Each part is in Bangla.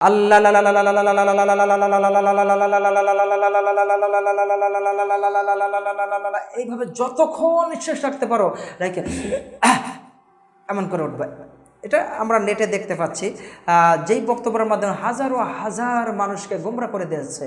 আল্লাহ এইভাবে যতক্ষণ নিঃশ্বাস রাখতে পারো রেখে এমন করে উঠবে। এটা আমরা নেটে দেখতে পাচ্ছি, যেই বক্তব্যের মাধ্যমে হাজারো হাজার মানুষকে গোমরা করে দিয়েছে।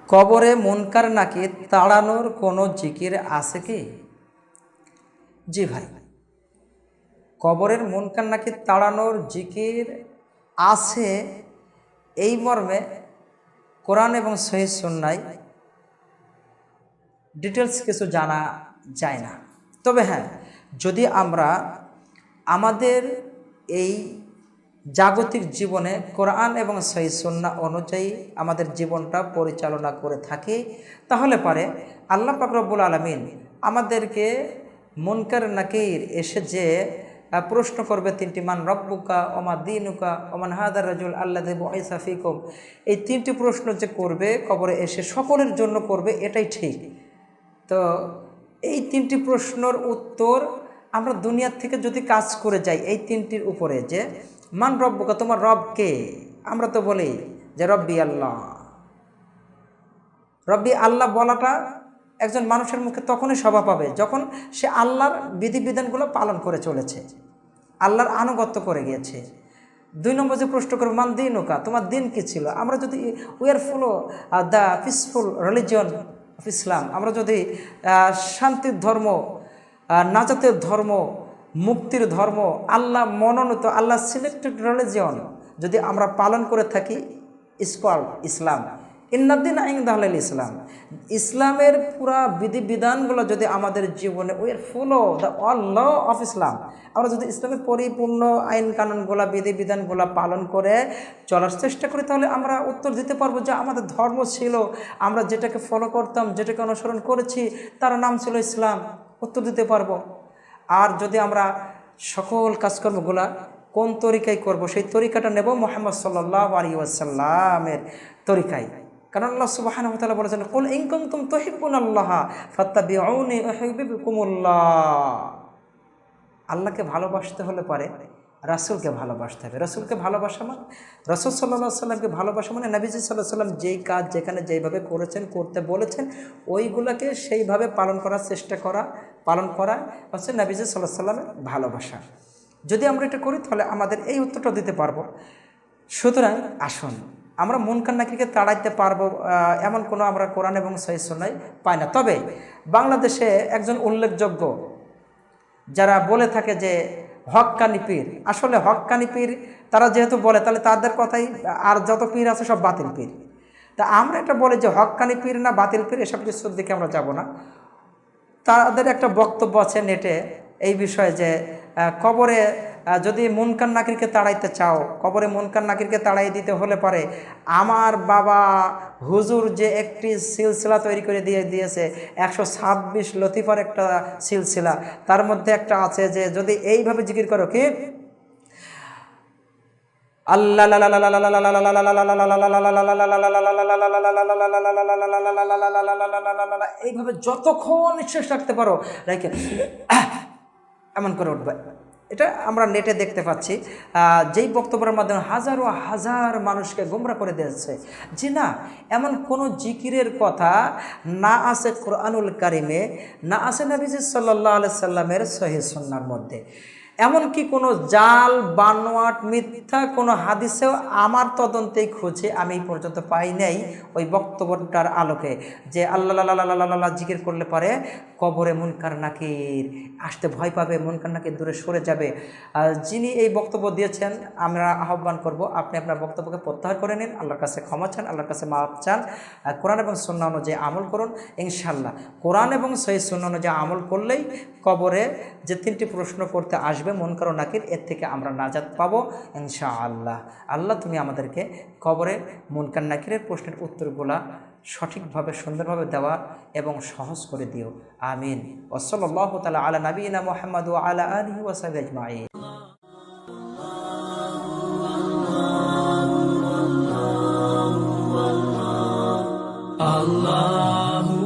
কবরে মুনকার নাকির তাড়ানোর কোনো জিকির আছে কি? জি ভাই, কবরের মুনকার নাকির তাড়ানোর জিকির আছে, এই মর্মে কোরআন এবং সহিহ সুন্নাহয় ডিটেলস কিছু জানা যায় না। তবে হ্যাঁ, যদি আমরা আমাদের এই জাগতিক জীবনে কোরআন এবং সহিহ সুন্নাহ অনুযায়ী আমাদের জীবনটা পরিচালনা করে থাকি, তাহলে পারে আল্লাহ পাক রব্বুল আলামিন আমাদেরকে মুনকার নাকির এসে যে প্রশ্ন করবে তিনটি, মান রব্বুকা ওমা দীনুকা ওমান হাদার রাজুল আল্লাযী বুইসা ফীকুম, এই তিনটি প্রশ্ন যে করবে কবরে এসে, সকলের জন্য করবে, এটাই ঠিক। তো এই তিনটি প্রশ্নের উত্তর আমরা দুনিয়ার থেকে যদি কাজ করে যাই এই তিনটির উপরে, যে মান রব্বুকা, তোমার রব কে? আমরা তো বলি যে রব্বি আল্লাহ। রব্বি আল্লাহ বলাটা একজন মানুষের মুখে তখনই শোভা পাবে যখন সে আল্লাহর বিধিবিধানগুলো পালন করে চলেছে, আল্লাহর আনুগত্য করে গিয়েছে। 2 নম্বর যে প্রশ্ন করবে মান দীনুকা, তোমার দিন কি ছিল? আমরা যদি we are follow the peaceful religion of Islam, আমরা যদি শান্তির ধর্ম, নাজাতের ধর্ম, মুক্তির ধর্ম, আল্লাহ মনোনীত, আল্লাহ সিলেক্টেড রিলিজিয়ন যদি আমরা পালন করে থাকি, ইস কল্ড ইসলাম। ইন্নাদ্দিন ইনদাল ইসলাম, ইসলামের পুরা বিধিবিধানগুলো যদি আমাদের জীবনে we are follow the all law of Islam, আমরা যদি ইসলামের পরিপূর্ণ আইন কানুনগুলো, বিধিবিধানগুলো পালন করে চলার চেষ্টা করি, তাহলে আমরা উত্তর দিতে পারবো যে আমাদের ধর্ম ছিল, আমরা যেটাকে ফলো করতাম, যেটাকে অনুসরণ করেছি, তার নাম ছিল ইসলাম, উত্তর দিতে পারবো। আর যদি আমরা সকল কাজকর্মগুলা কোন তরিকায় করব, সেই তরিকাটা নেব মুহাম্মদ সাল্লাল্লাহু আলাইহি ওয়াসাল্লামের তরিকায়। কারণ আল্লাহ সুবহানাহু ওয়া তাআলা বলেছেন, কুল ইন কুনতুম তুহিব্বুনাল্লাহা ফাত্তাবিউনি ইউহিব্বুকুমুল্লাহ। আল্লাহকে ভালোবাসতে হলে পারে রাসূলকে ভালোবাসতে হবে। রাসূলকে ভালোবাসা মানে, রাসূল সাল্লাল্লাহু আলাইহি সাল্লামকে ভালোবাসা মানে নবীজি সাল্লাল্লাহু আলাইহি সাল্লাম যেই কাজ যেখানে যেইভাবে করেছেন, করতে বলেছেন, ওইগুলোকে সেইভাবে পালন করার চেষ্টা করা, পালন করা হচ্ছে নবীজি সাল্লাল্লাহু আলাইহি সাল্লামের ভালোবাসা। যদি আমরা এটা করি তাহলে আমাদের এই উত্তরটা দিতে পারবো। সুতরাং আসুন, আমরা মুনকার নাকিরকে তাড়াইতে পারবো এমন কোনো আমরা কোরআন এবং সহিহ সুন্নাহয় পাই না। তবে বাংলাদেশে একজন উল্লেখযোগ্য যারা বলে থাকে যে হক্কানি পীর, আসলে হক্কানি পীর তারা যেহেতু বলে, তাহলে তাদের কথাই, আর যত পীর আছে সব বাতিল পীর। তা আমরা এটা বলি যে হক্কানি পীর না বাতিল পীর, এসব কিছুর দিকে আমরা যাব না। তাদের একটা বক্তব্য আছে নেটে এই বিষয়ে যে কবরে যদি মুনকার নাকিরকে তাড়াইতে চাও, কবরে মুনকার নাকিরকে তাড়াই দিতে হলে পারে আমার বাবা হুজুর যে একটি সিলসিলা তৈরি করে দিয়েছে, 126 লতিফার একটা সিলসিলা, তার মধ্যে একটা আছে যে যদি এইভাবে জিকির করো, কি আল্লাহ এইভাবে যতক্ষণ নিঃশ্বাস রাখতে পারো রেখে এমন করে উঠবে। এটা আমরা নেটে দেখতে পাচ্ছি, যেই বক্তব্যের মাধ্যমে হাজারো হাজার মানুষকে গোমরা করে দিয়েছে। জি না, এমন কোনো জিকিরের কথা না আছে কোরআনুল কারিমে, না আছে নবীজি সাল্লাল্লাহু আলাইহি সাল্লামের সহিহ সুন্নাহর মধ্যে। এমনকি কোনো জাল বানোয়াট মিথ্যা কোনো হাদিসেও আমার তদন্তেই খুঁজে আমি এই পর্যন্ত পাই নাই ওই বক্তব্যটার আলোকে যে আল্লাহ জিকির করলে পারে কবরে মুনকার নাকির আসতে ভয় পাবে, মুনকার নাকির দূরে সরে যাবে। যিনি এই বক্তব্য দিয়েছেন, আমরা আহ্বান করব আপনি আপনার বক্তব্যকে প্রত্যাহার করে নিন, আল্লাহর কাছে ক্ষমা চান, আল্লাহর কাছে মাফ চান, কোরআন এবং সুন্নাহ অনুযায়ী আমল করুন। ইনশাআল্লাহ কোরআন এবং সহিহ সুন্নাহ অনুযায়ী আমল করলেই কবরে যে 3টি প্রশ্ন করতে আসবে মুনকার ও নাকির, এর থেকে আমরা নাজাত পাবো ইনশাআল্লাহ। আল্লাহ তুমি আমাদেরকে কবরে মুনকার নাকিরের প্রশ্নের উত্তরগুলা সঠিকভাবে সুন্দরভাবে দেওয়া এবং সহজ করে দিও, আমিন। ওয়া সাল্লাল্লাহু তাআলা আলা নবিয়িনা মুহাম্মদ ওয়া আলা আলিহি ওয়া সাহবিহি আজমাইন। আল্লাহু